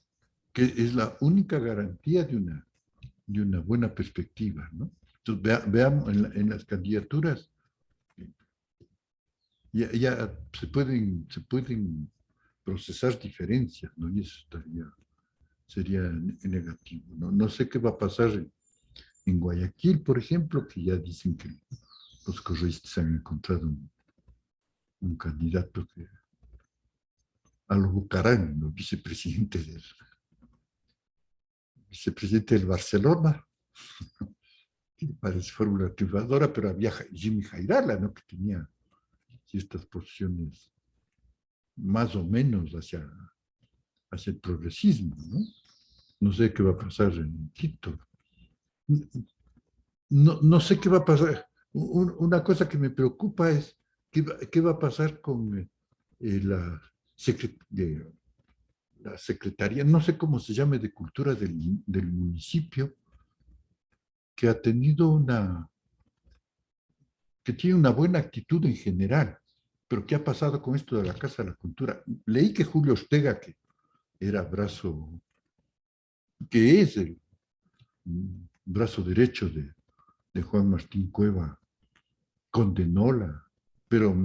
Speaker 2: Que es la única garantía de una buena perspectiva, ¿no? Entonces, veamos en las candidaturas, ya se pueden procesar diferencias, ¿no? Y eso sería negativo, ¿no? No sé qué va a pasar en Guayaquil, por ejemplo, que ya dicen que los correístas han encontrado un candidato que al Bucarán, ¿no? Vicepresidente del Barcelona, que parece fórmula triunfadora, pero había Jimmy Jairala, ¿no? Que tenía ciertas posiciones más o menos hacia el progresismo, ¿no? No sé qué va a pasar en Quito. No sé qué va a pasar. Una cosa que me preocupa es qué va a pasar con la, la secretaría, no sé cómo se llame, de cultura del municipio, que ha tenido que tiene una buena actitud en general, pero ¿qué ha pasado con esto de la Casa de la Cultura? Leí que Julio Ortega, que era que es el brazo derecho de Juan Martín Cueva, condenóla, pero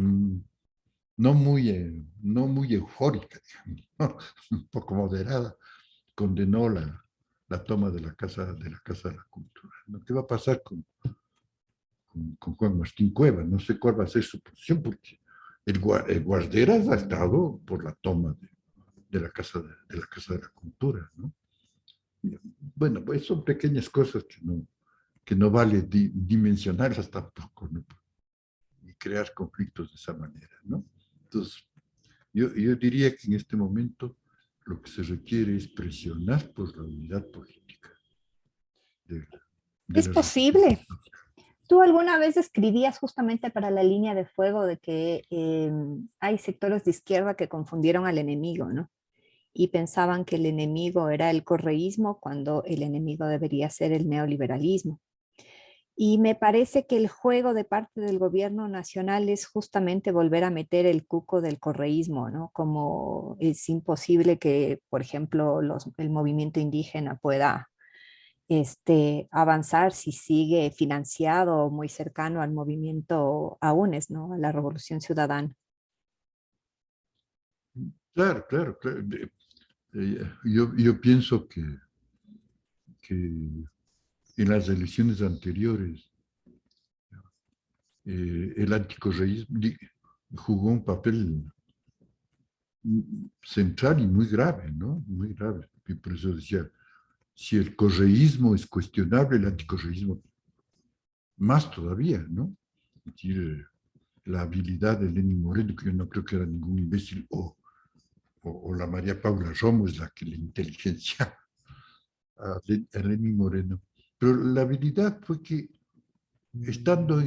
Speaker 2: no muy eufórica, digamos, ¿no? Un poco moderada, condenó la toma de la Casa de la Cultura, ¿no? ¿Qué va a pasar con Juan Martín Cueva? No sé cuál va a ser su posición, porque el Guarderas ha estado por la toma de la Casa de la Cultura, ¿no? Bueno, pues son pequeñas cosas que no vale dimensionarlas tampoco, ¿no? Y crear conflictos de esa manera, ¿no? Entonces, yo diría que en este momento lo que se requiere es presionar por la unidad política de, de
Speaker 1: Es
Speaker 2: la resistencia.
Speaker 1: posible. ¿Tú alguna vez escribías justamente para la línea de fuego de que hay sectores de izquierda que confundieron al enemigo, ¿no? Y pensaban que el enemigo era el correísmo cuando el enemigo debería ser el neoliberalismo? Y me parece que el juego de parte del gobierno nacional es justamente volver a meter el cuco del correísmo, ¿no? Como es imposible que, por ejemplo, el movimiento indígena pueda avanzar si sigue financiado o muy cercano al movimiento AUNES, ¿no? A la Revolución Ciudadana.
Speaker 2: Claro, claro, claro. Yo pienso que en las elecciones anteriores el anticorreísmo jugó un papel central y muy grave, ¿no? Muy grave. Y por eso decía, si el correísmo es cuestionable, el anticorreísmo más todavía, ¿no? Es decir, la habilidad de Lenín Moreno, que yo no creo que era ningún imbécil, o la María Paula Romo es la que le inteligencia a Lenín Moreno. Pero la habilidad fue que, estando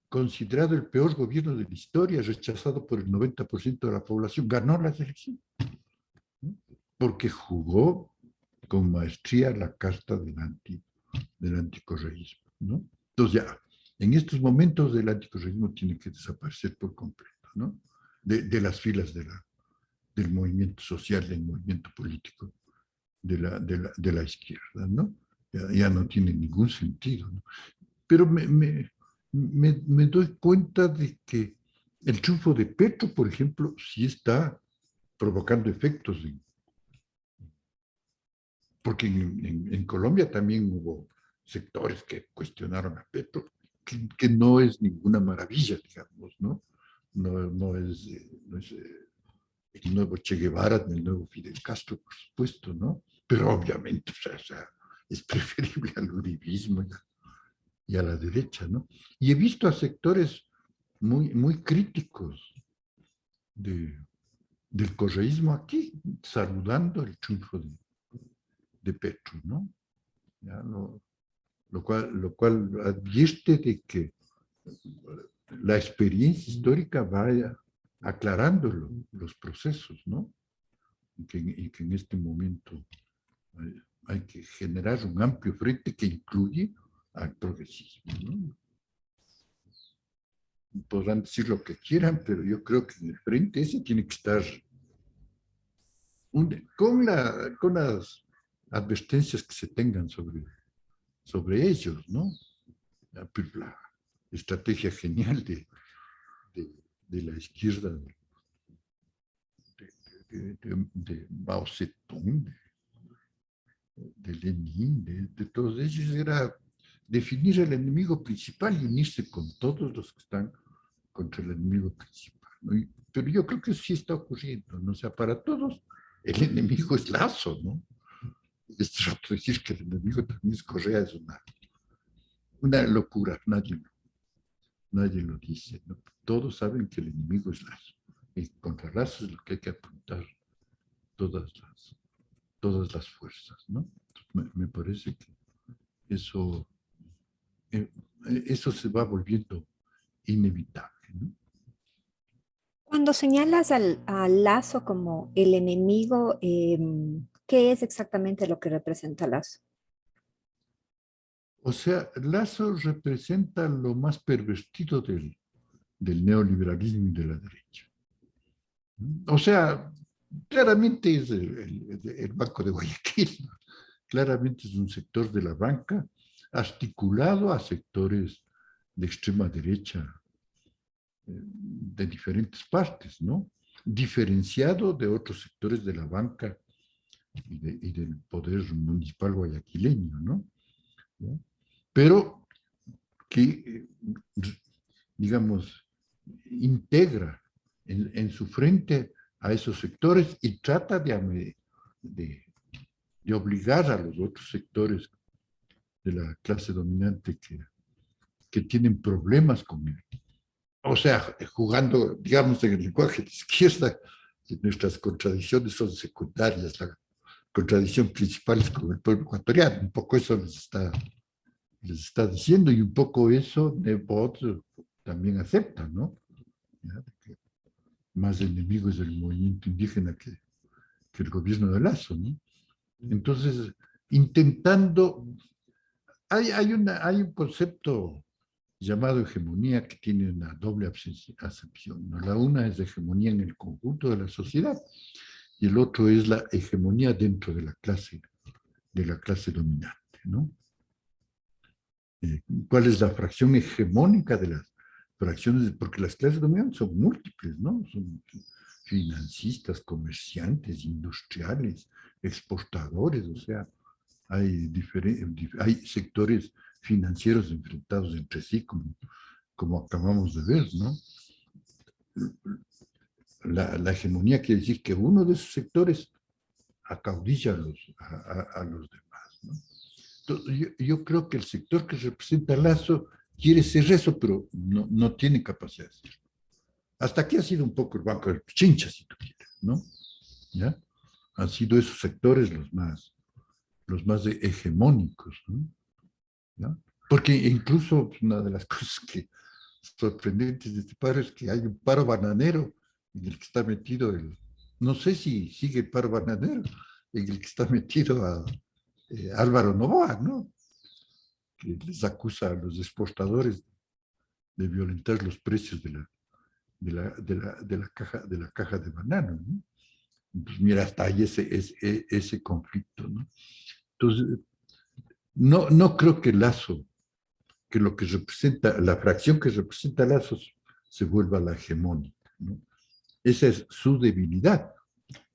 Speaker 2: considerado el peor gobierno de la historia, rechazado por el 90% de la población, ganó las elecciones, ¿no? Porque jugó con maestría la carta del anticorreísmo, ¿no? Entonces ya, en estos momentos el anticorreísmo tiene que desaparecer por completo, ¿no? De las filas del movimiento social, del movimiento político de la izquierda, ¿no? Ya no tiene ningún sentido, ¿no? Pero me doy cuenta de que el triunfo de Petro, por ejemplo, sí está provocando efectos, porque en Colombia también hubo sectores que cuestionaron a Petro, que no es ninguna maravilla, digamos, ¿no? No es el nuevo Che Guevara ni el nuevo Fidel Castro, por supuesto, ¿no? Pero obviamente, o sea, es preferible al uribismo y a la derecha, ¿no? Y he visto a sectores muy críticos de, del correísmo aquí, saludando el triunfo de Petro, ¿no? Ya, lo cual advierte de que la experiencia histórica vaya aclarando los procesos, ¿no? Y que en este momento hay que generar un amplio frente que incluye al progresismo, ¿no? Podrán decir lo que quieran, pero yo creo que en el frente ese tiene que estar con las advertencias que se tengan sobre ellos, ¿no? La estrategia genial de, de la izquierda de Mao Zedong, de Lenin, de todos ellos, era definir el enemigo principal y unirse con todos los que están contra el enemigo principal, ¿no? Pero yo creo que sí está ocurriendo, ¿no? O sea, para todos el enemigo es Lazo, ¿no? Es decir que el enemigo también es Correa, es una locura, nadie lo dice, ¿no? Todos saben que el enemigo es Lazo, y contra Lazo es lo que hay que apuntar todas todas las fuerzas, ¿no? Me parece que eso, eh, eso se va volviendo inevitable, ¿no?
Speaker 1: Cuando señalas al Lazo como el enemigo, ¿qué es exactamente lo que representa Lazo?
Speaker 2: O sea, Lazo representa lo más pervertido del neoliberalismo y de la derecha. O sea, claramente es el Banco de Guayaquil, ¿no? Claramente es un sector de la banca articulado a sectores de extrema derecha de diferentes partes, ¿no? Diferenciado de otros sectores de la banca y del poder municipal guayaquileño, ¿no? ¿no? Pero que, digamos, integra su frente a esos sectores y trata de, de obligar a los otros sectores de la clase dominante que tienen problemas con él. O sea, jugando, digamos, en el lenguaje de izquierda, nuestras contradicciones son secundarias, la contradicción principal es con el pueblo ecuatoriano, un poco eso les está diciendo y un poco eso Nebot también acepta, ¿no? ¿Ya? Más enemigos del movimiento indígena que el gobierno de Lazo, ¿no? Entonces, intentando, hay un concepto llamado hegemonía que tiene una doble acepción, ¿no? La una es hegemonía en el conjunto de la sociedad y el otro es la hegemonía dentro de la clase dominante, ¿no? ¿Cuál es la fracción hegemónica de las fracciones? Porque las clases dominantes son múltiples, ¿no? Son financistas, comerciantes, industriales, exportadores, o sea, hay sectores financieros enfrentados entre sí, como acabamos de ver, ¿no? La hegemonía quiere decir que uno de esos sectores acaudilla a los demás, ¿no? Entonces, yo creo que el sector que representa Lazo quiere ser eso, pero no tiene capacidad de hacerlo. Hasta aquí ha sido un poco el Banco del Pichincha, si tú quieres, ¿no? ¿Ya? Han sido esos sectores los más hegemónicos, ¿no? ¿Ya? Porque incluso una de las cosas que sorprendentes de este paro es que hay un paro bananero en el que está metido no sé si sigue el paro bananero, en el que está metido a Álvaro Noboa, ¿no? Que les acusa a los exportadores de violentar los precios de la caja de banano, ¿no? Pues mira, hasta ahí ese conflicto, ¿no? Entonces, no creo que Lazo, que lo que representa, la fracción que representa Lazo se vuelva la hegemónica, ¿no? Esa es su debilidad.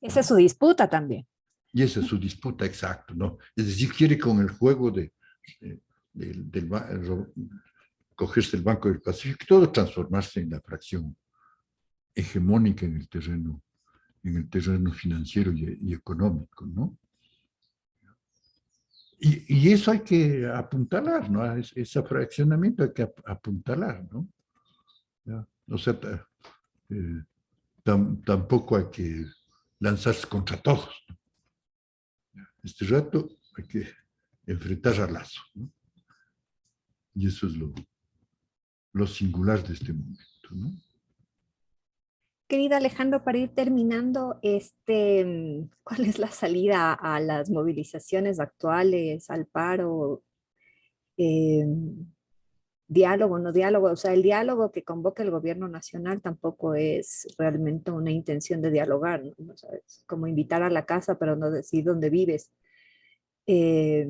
Speaker 1: Esa es su disputa también.
Speaker 2: Y esa es su disputa, exacto, ¿no? Es decir, quiere con el juego eh, del cogerse el Banco del Pacífico, todo transformarse en la fracción hegemónica en el terreno financiero y económico, ¿no? Y eso hay que apuntalar, ¿no? Ese fraccionamiento hay que apuntalar, ¿no? ¿Ya? O sea, eh, tampoco hay que lanzarse contra todos, ¿no? Este rato hay que enfrentar a Lazo, ¿no? Y eso es lo singular de este momento, ¿no?
Speaker 1: Querido Alejandro, para ir terminando, ¿cuál es la salida a las movilizaciones actuales, al paro? Eh, Diálogo, no diálogo, o sea, el diálogo que convoca el gobierno nacional tampoco es realmente una intención de dialogar, ¿no? O sea, es como invitar a la casa, pero no decir dónde vives. Eh,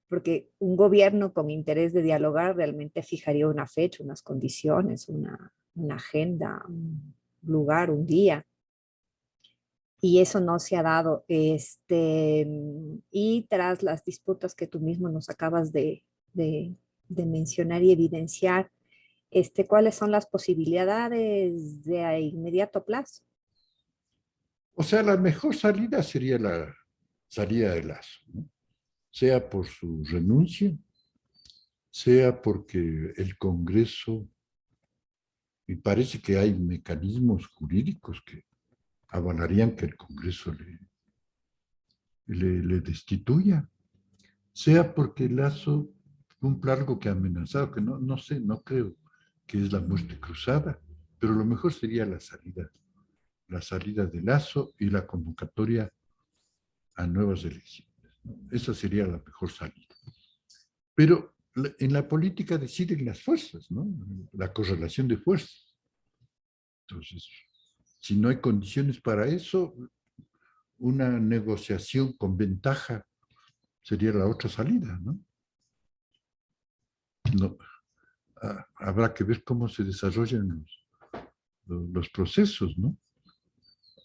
Speaker 1: Porque un gobierno con interés de dialogar realmente fijaría una fecha, unas condiciones, una agenda, un lugar, un día, y eso no se ha dado. Y tras las disputas que tú mismo nos acabas de mencionar y evidenciar, ¿cuáles son las posibilidades de a inmediato plazo?
Speaker 2: O sea, la mejor salida sería la salida de Lazo, ¿no? Sea por su renuncia, sea porque el Congreso, y parece que hay mecanismos jurídicos que avalarían que el Congreso le destituya, sea porque Lazo cumpla algo que ha amenazado, que no sé, no creo que es la muerte cruzada, pero lo mejor sería la salida de Lazo y la convocatoria a nuevas elecciones, ¿no? Esa sería la mejor salida. Pero en la política deciden las fuerzas, ¿no? La correlación de fuerzas. Entonces, si no hay condiciones para eso, una negociación con ventaja sería la otra salida, ¿no? No, habrá que ver cómo se desarrollan los procesos, ¿no?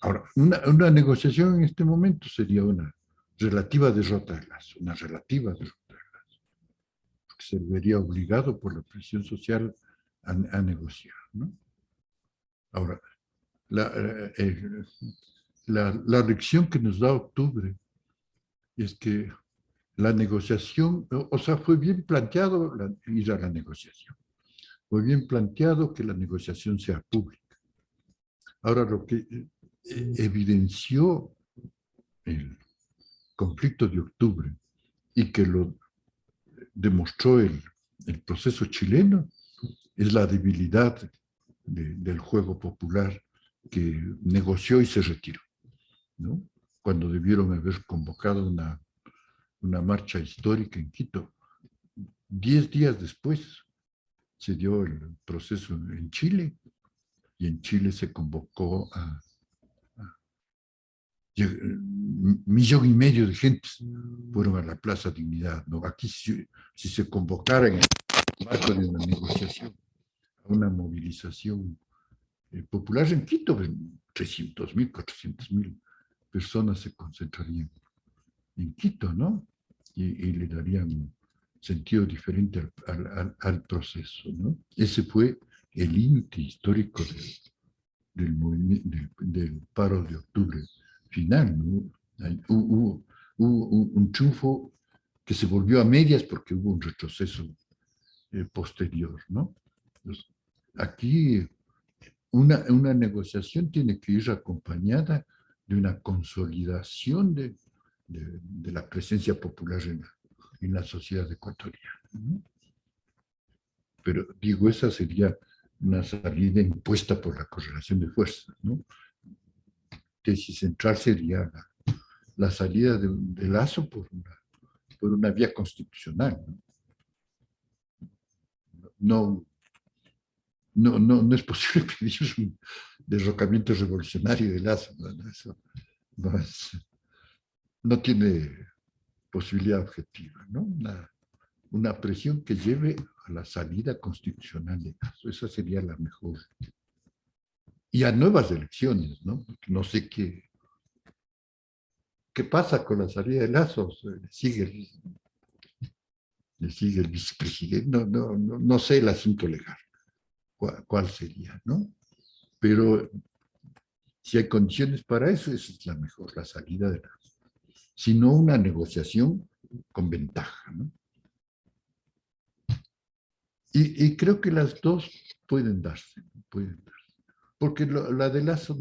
Speaker 2: Ahora, una negociación en este momento sería una relativa derrota de Lazo, una relativa derrota de Lazo, porque se vería obligado por la presión social a negociar, ¿no? Ahora, la, la lección que nos da octubre es que la negociación, o sea, fue bien planteado ir a la negociación, fue bien planteado que la negociación sea pública. Ahora, lo que evidenció el conflicto de octubre y que lo demostró el proceso chileno es la debilidad del juego popular que negoció y se retiró, ¿no? Cuando debieron haber convocado una marcha histórica en Quito. 10 días después se dio el proceso en Chile y en Chile se convocó a 1,5 millones de gente fueron a la Plaza Dignidad, ¿no? Aquí si se convocara en el marco de una negociación a una movilización popular en Quito, 300,000, 400,000 personas se concentrarían en Quito, ¿no? Y le darían un sentido diferente al proceso, ¿no? Ese fue el límite histórico del paro de octubre final, ¿no? Hubo un triunfo que se volvió a medias porque hubo un retroceso posterior, ¿no? Entonces, aquí una negociación tiene que ir acompañada de una consolidación de la presencia popular en la sociedad ecuatoriana, ¿no? Pero digo, esa sería una salida impuesta por la correlación de fuerzas, ¿no? Tesis central sería la salida de Lazo por una vía constitucional, ¿no? No es posible pedir un derrocamiento revolucionario de Lazo, ¿no? Eso no tiene posibilidad objetiva, ¿no? Una presión que lleve a la salida constitucional de Lazo, esa sería la mejor. Y a nuevas elecciones, ¿no? Porque no sé qué pasa con la salida de Lazo, le sigue el vicepresidente, no sé el asunto legal, cuál sería, ¿no? Pero si hay condiciones para eso, esa es la mejor, la salida de Lazo. Si no, una negociación con ventaja, ¿no? Y creo que las dos pueden darse, porque la de Lazo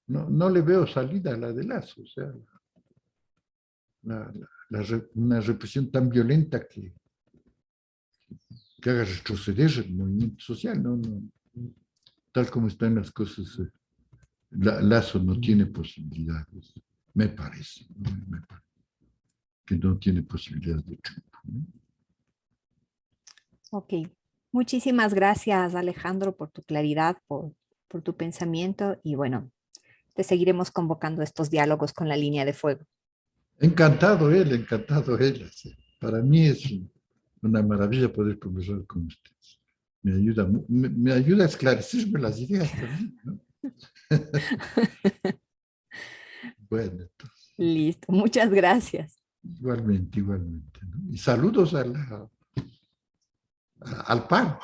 Speaker 2: no le veo salida a la de Lazo, o sea, una represión tan violenta que haga retroceder el movimiento social, tal como están las cosas, Lazo no tiene posibilidades, me parece, que no tiene posibilidades de triunfo, ¿no?
Speaker 1: Ok, muchísimas gracias Alejandro por tu claridad, por tu pensamiento y bueno, te seguiremos convocando estos diálogos con la línea de fuego.
Speaker 2: Encantado él. Sí. Para mí es una maravilla poder conversar con ustedes. Me ayuda a esclarecerme las ideas también, ¿no? Bueno, entonces,
Speaker 1: Listo, muchas gracias.
Speaker 2: igualmente, ¿no? Y saludos al paro.